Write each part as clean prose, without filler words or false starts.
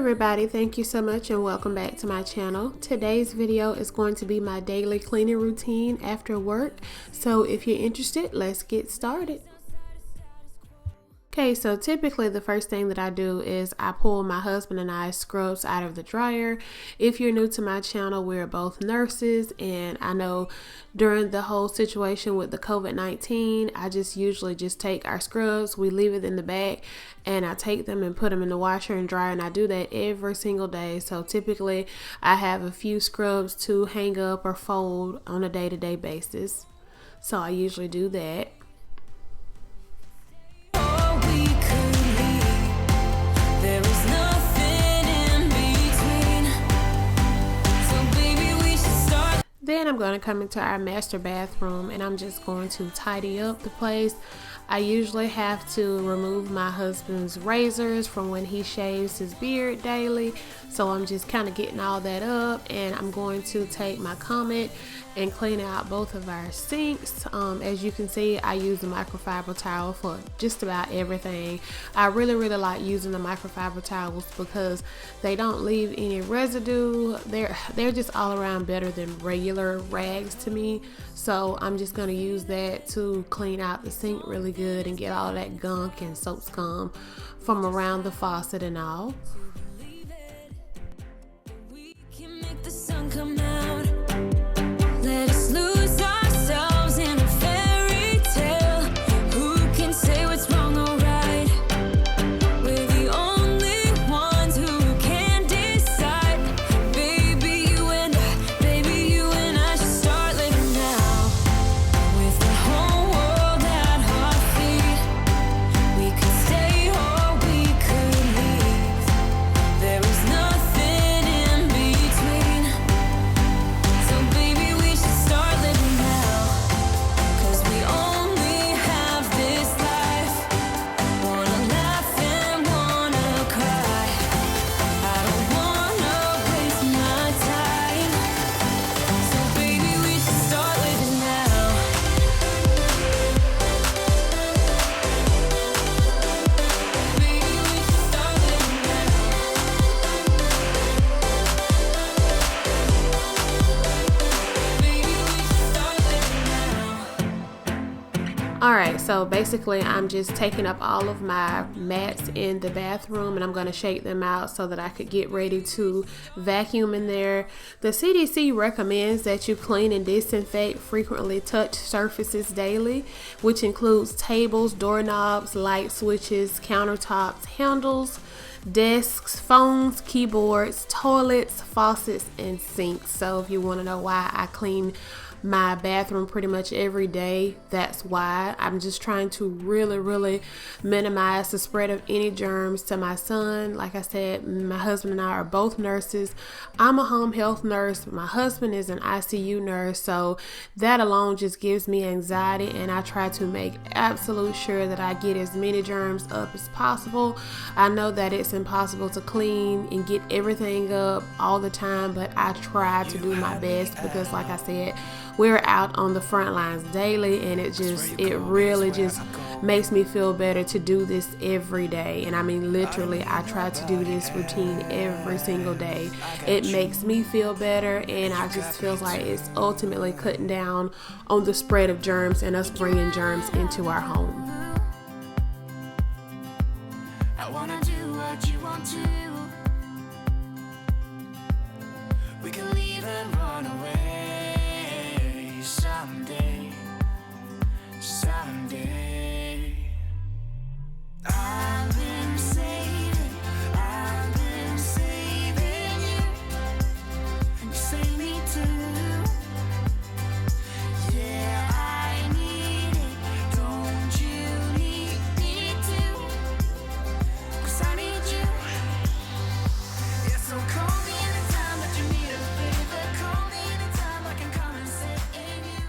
everybody, thank you so much and welcome back to my channel. Today's video is going to be my daily cleaning routine after work. So if you're interested, let's get started. Okay, so typically the first thing that I do is I pull my husband and I's scrubs out of the dryer. If you're new to my channel, we're both nurses, and I know during the whole situation with the COVID-19, I usually just take our scrubs, we leave it in the bag, and I take them and put them in the washer and dryer, and I do that every single day. So typically I have a few scrubs to hang up or fold on a day-to-day basis. So I usually do that. Then I'm going to come into our master bathroom and I'm just going to tidy up the place. I usually have to remove my husband's razors from when he shaves his beard daily. So I'm just kind of getting all that up, and I'm going to take my Comet and clean out both of our sinks. As you can see, I use the microfiber towel for just about everything. I really like using the microfiber towels because they don't leave any residue. They're just all around better than regular rags to me. So I'm just going to use that to clean out the sink really good and get all that gunk and soap scum from around the faucet and all. Alright, so basically I'm just taking up all of my mats in the bathroom and I'm going to shake them out so that I could get ready to vacuum in there. The CDC recommends that you clean and disinfect frequently touched surfaces daily, which includes tables, doorknobs, light switches, countertops, handles, desks, phones, keyboards, toilets, faucets, and sinks. So if you want to know why I clean my bathroom pretty much every day, that's why. I'm just trying to really minimize the spread of any germs to my son. Like I said, my husband and I are both nurses. I'm a home health nurse. My husband is an ICU nurse, so that alone just gives me anxiety, and I try to make absolute sure that I get as many germs up as possible. I know that it's impossible to clean and get everything up all the time, but I try to do my best because, like I said, we're out on the front lines daily, and it really just makes me feel better to do this every day. And I mean, literally, I try to do this routine every single day. It makes me feel better, and I just feel like it's ultimately cutting down on the spread of germs and us bringing germs into our home. I wanna do what you want to. We can leave and run away. Someday I've been saving you, and you save me too. Yeah, I need it, don't you need me too? 'Cause I need you. Yeah, so call me anytime that you need a favor. Call me anytime I can come and save you.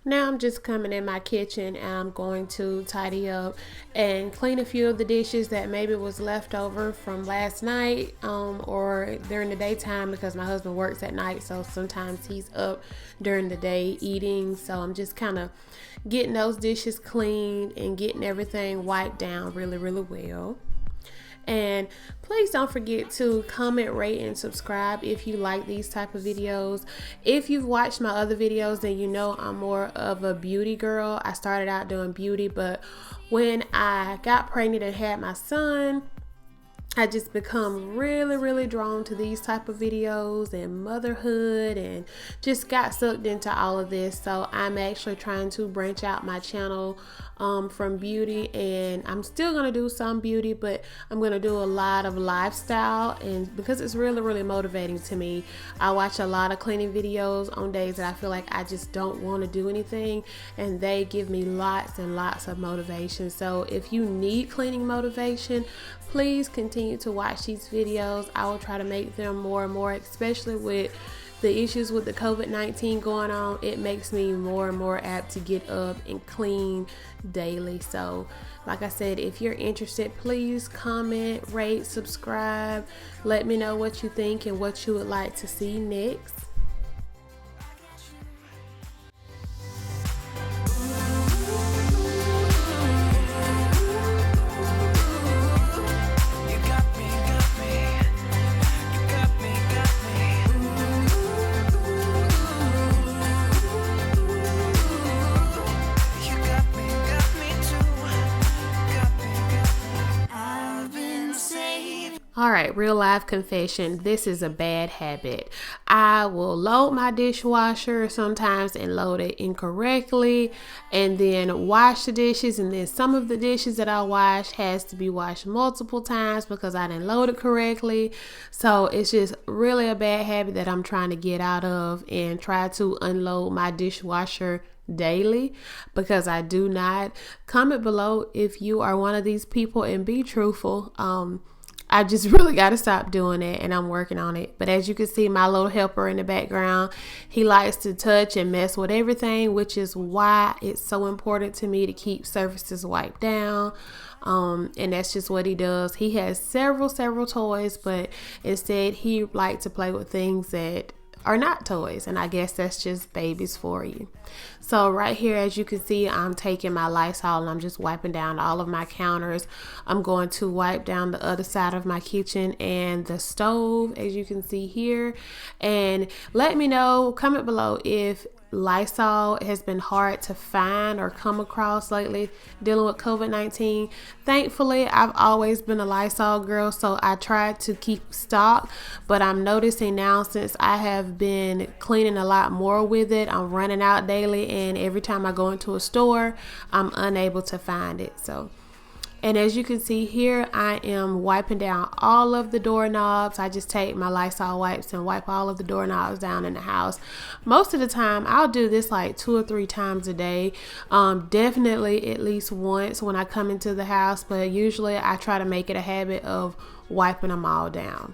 Now I'm just coming in my kitchen and I'm going to tidy up and clean a few of the dishes that maybe was left over from last night or during the daytime, because my husband works at night, so sometimes he's up during the day eating. So I'm just kind of getting those dishes cleaned and getting everything wiped down really well. And please don't forget to comment, rate, and subscribe if you like these type of videos. If you've watched my other videos, then you know I'm more of a beauty girl. I started out doing beauty, but when I got pregnant and had my son, I just become really drawn to these type of videos and motherhood, and just got sucked into all of this. So I'm actually trying to branch out my channel from beauty, and I'm still gonna do some beauty, but I'm gonna do a lot of lifestyle, and because it's really motivating to me. I watch a lot of cleaning videos on days that I feel like I just don't want to do anything, and they give me lots and lots of motivation. So if you need cleaning motivation, please continue to watch these videos. I will try to make them more and more, especially with the issues with the COVID-19 going on. It makes me more and more apt to get up and clean daily. So like I said, if you're interested, please comment, rate, subscribe. Let me know what you think and what you would like to see next. All right, real life confession. This is a bad habit. I will load my dishwasher sometimes and load it incorrectly, and then wash the dishes, and then some of the dishes that I wash has to be washed multiple times because I didn't load it correctly. So it's just really a bad habit that I'm trying to get out of and try to unload my dishwasher daily, because I do not. Comment below if you are one of these people and be truthful. I just really got to stop doing it, and I'm working on it. But as you can see, my little helper in the background, he likes to touch and mess with everything, which is why it's so important to me to keep surfaces wiped down. And that's just what he does. He has several toys, but instead he likes to play with things that are not toys, and I guess that's just babies for you. So right here, as you can see, I'm taking my Lysol and I'm just wiping down all of my counters. I'm going to wipe down the other side of my kitchen and the stove, as you can see here. And let me know, comment below, if Lysol has been hard to find or come across lately dealing with COVID-19. Thankfully, I've always been a Lysol girl, so I tried to keep stock, but I'm noticing now, since I have been cleaning a lot more with it, I'm running out daily, and every time I go into a store, I'm unable to find it. And as you can see here, I am wiping down all of the doorknobs. I just take my Lysol wipes and wipe all of the doorknobs down in the house. Most of the time, I'll do this like 2 or 3 times a day. Definitely at least once when I come into the house, but usually I try to make it a habit of wiping them all down.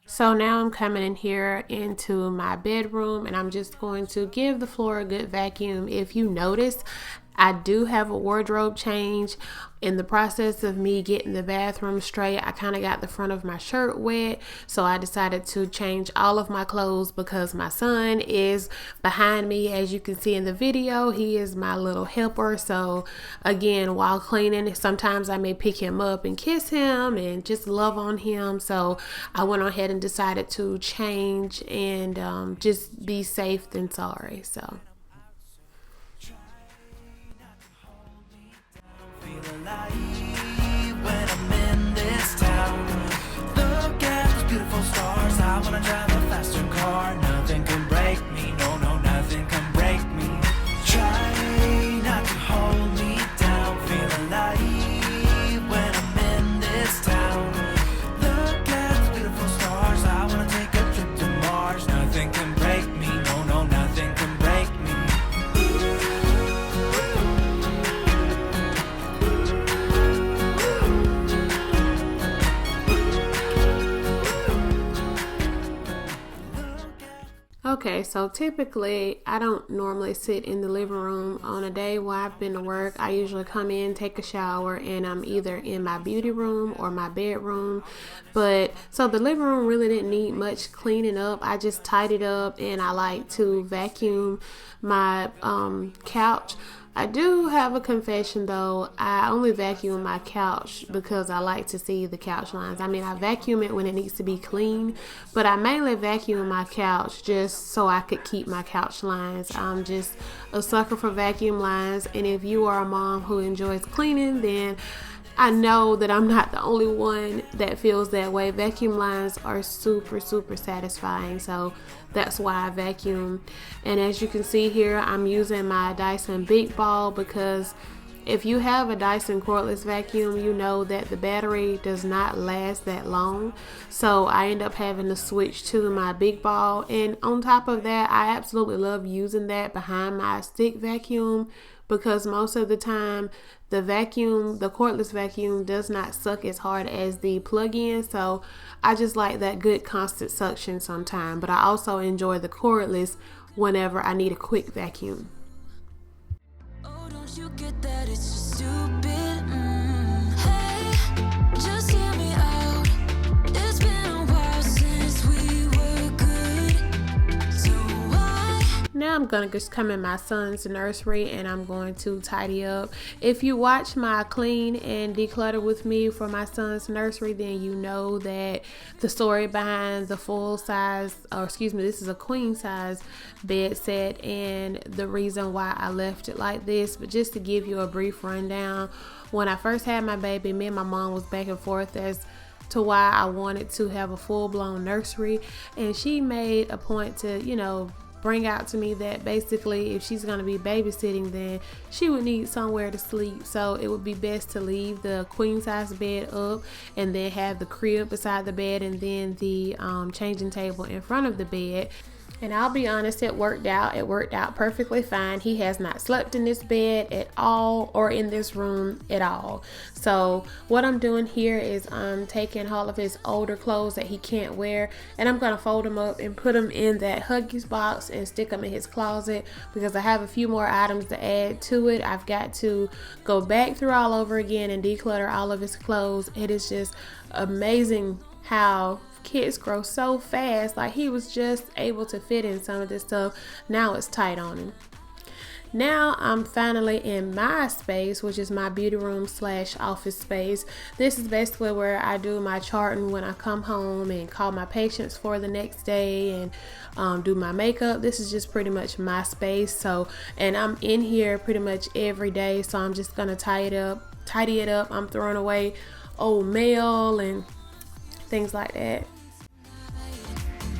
So now I'm coming in here into my bedroom, and I'm just going to give the floor a good vacuum. If you notice, I do have a wardrobe change. In the process of me getting the bathroom straight, I kind of got the front of my shirt wet, so I decided to change all of my clothes because my son is behind me. As you can see in the video, he is my little helper. So again, while cleaning, sometimes I may pick him up and kiss him and just love on him. So I went ahead and decided to change and just be safe than sorry. So when I'm in this town, look at those beautiful stars. I wanna drive a faster car. Nothing can break me, no, nothing can break me. Try not to hold me down. Feel alive when I'm in this town. Look at those beautiful stars. I wanna take a trip to Mars. Nothing can break me, no, nothing can break me. Okay, so typically I don't normally sit in the living room on a day where I've been to work. I usually come in, take a shower, and I'm either in my beauty room or my bedroom. But so the living room really didn't need much cleaning up. I just tidied up, and I like to vacuum my couch I do have a confession though. I only vacuum my couch because I like to see the couch lines. I mean, I vacuum it when it needs to be clean, but I mainly vacuum my couch just so I could keep my couch lines. I'm just a sucker for vacuum lines, and if you are a mom who enjoys cleaning, then I know that I'm not the only one that feels that way. Vacuum lines are super, super satisfying. So that's why I vacuum. And as you can see here, I'm using my Dyson Big Ball because if you have a Dyson cordless vacuum, you know that the battery does not last that long. So I end up having to switch to my Big Ball. And on top of that, I absolutely love using that behind my stick vacuum because most of the time the cordless vacuum does not suck as hard as the plug-in. So I just like that good constant suction sometimes. But I also enjoy the cordless whenever I need a quick vacuum. Oh, don't you get that it's just stupid? Hey, just hear me out. It's been a while since we were good. So why? Now I'm going to just come in my son's nursery and I'm going to tidy up. If you watch my clean and declutter with me for my son's nursery, then you know that the story behind the this is a queen size bed set and the reason why I left it like this. But just to give you a brief rundown, when I first had my baby, me and my mom was back and forth as to why I wanted to have a full-blown nursery, and she made a point to, bring out to me that basically if she's going to be babysitting, then she would need somewhere to sleep. So it would be best to leave the queen size bed up and then have the crib beside the bed and then the changing table in front of the bed. And I'll be honest, it worked out. It worked out perfectly fine. He has not slept in this bed at all or in this room at all. So what I'm doing here is I'm taking all of his older clothes that he can't wear and I'm going to fold them up and put them in that Huggies box and stick them in his closet because I have a few more items to add to it. I've got to go back through all over again and declutter all of his clothes. It is just amazing how kids grow so fast. Like, he was just able to fit in some of this stuff. Now it's tight on him. Now I'm finally in my space, which is my beauty room / office space. This is basically where I do my charting when I come home and call my patients for the next day and do my makeup. This is just pretty much my space. And I'm in here pretty much every day. So I'm just gonna tidy it up. I'm throwing away old mail and things like that.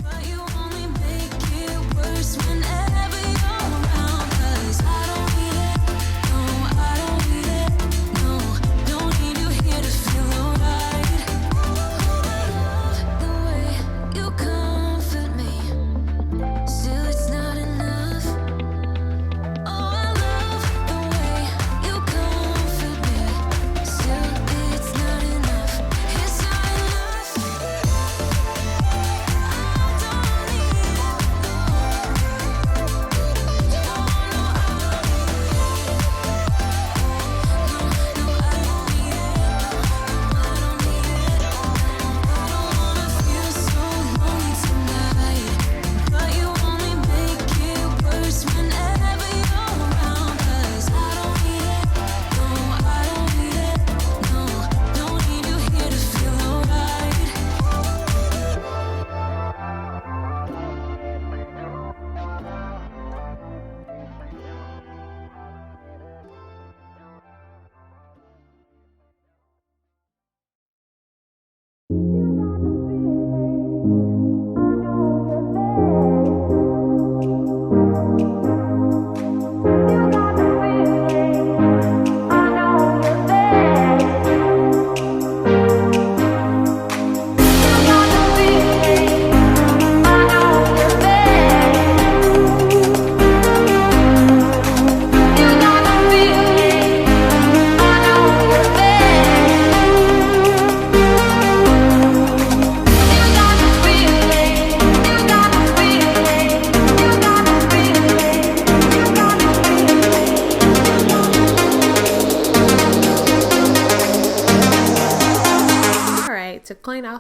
But you only make it worse whenever you're around. 'Cause I don't need it. No, I don't need it. No, don't need you here to feel alright. The way you comfort me, still it's not enough. Oh, I love the way you comfort me, still it's not enough. It's not enough.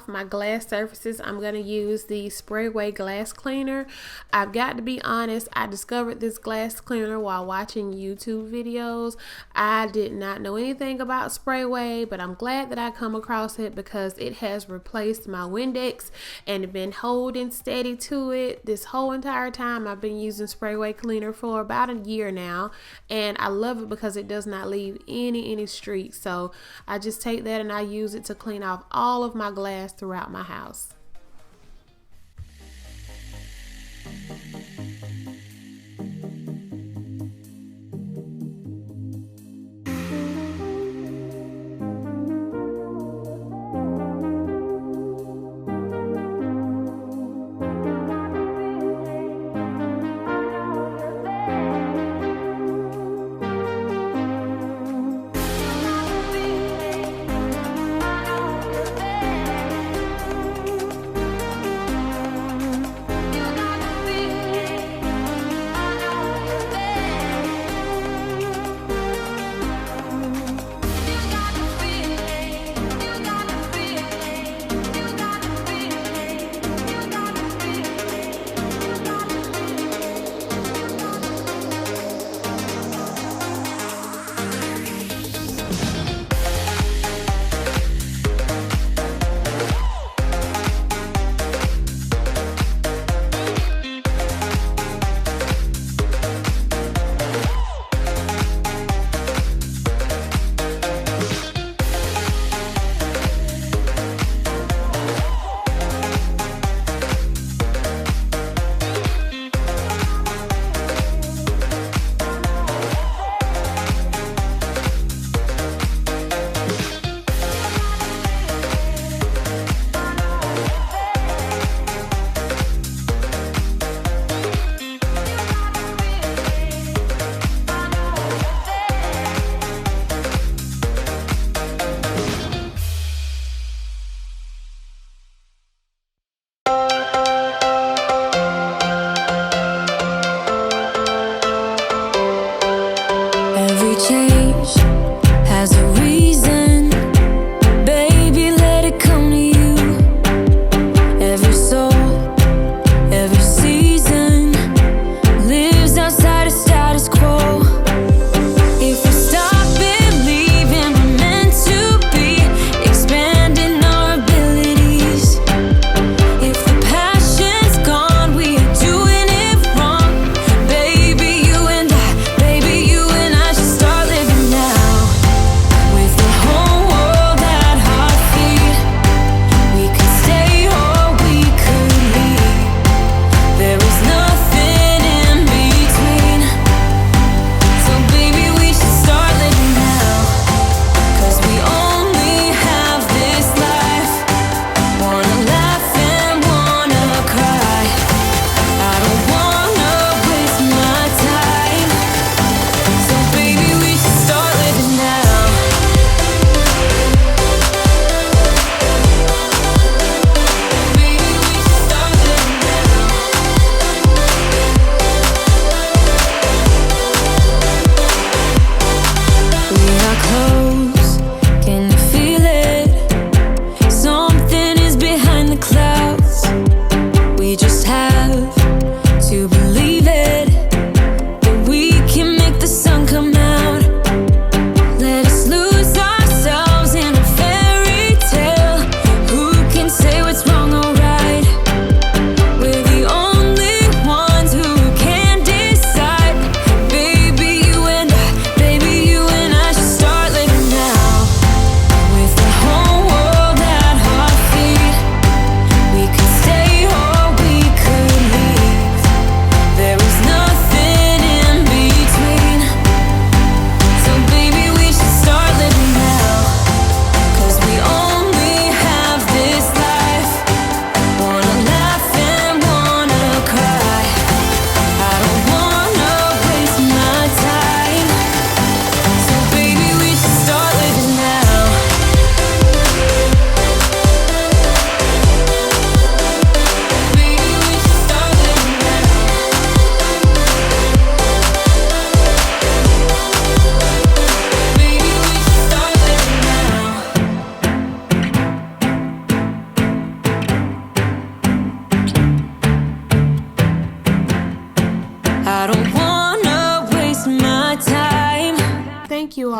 off my glass surfaces, I'm going to use the Sprayway glass cleaner. I've got to be honest, I discovered this glass cleaner while watching YouTube videos. I did not know anything about Sprayway, but I'm glad that I come across it because it has replaced my Windex and been holding steady to it this whole entire time. I've been using Sprayway cleaner for about a year now, and I love it because it does not leave any streaks. So I just take that and I use it to clean off all of my glass throughout my house.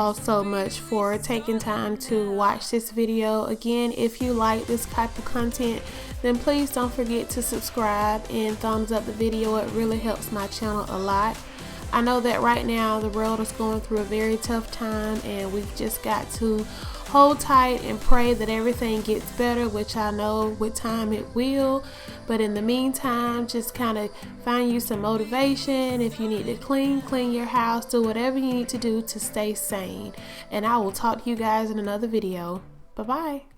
all so much for taking time to watch this video. Again, if you like this type of content, then please don't forget to subscribe and thumbs up the video. It really helps my channel a lot. I know that right now the world is going through a very tough time, and we've just got to hold tight and pray that everything gets better, which I know with time it will. But in the meantime, just kind of find you some motivation. If you need to clean your house, do whatever you need to do to stay sane. And I will talk to you guys in another video. Bye bye.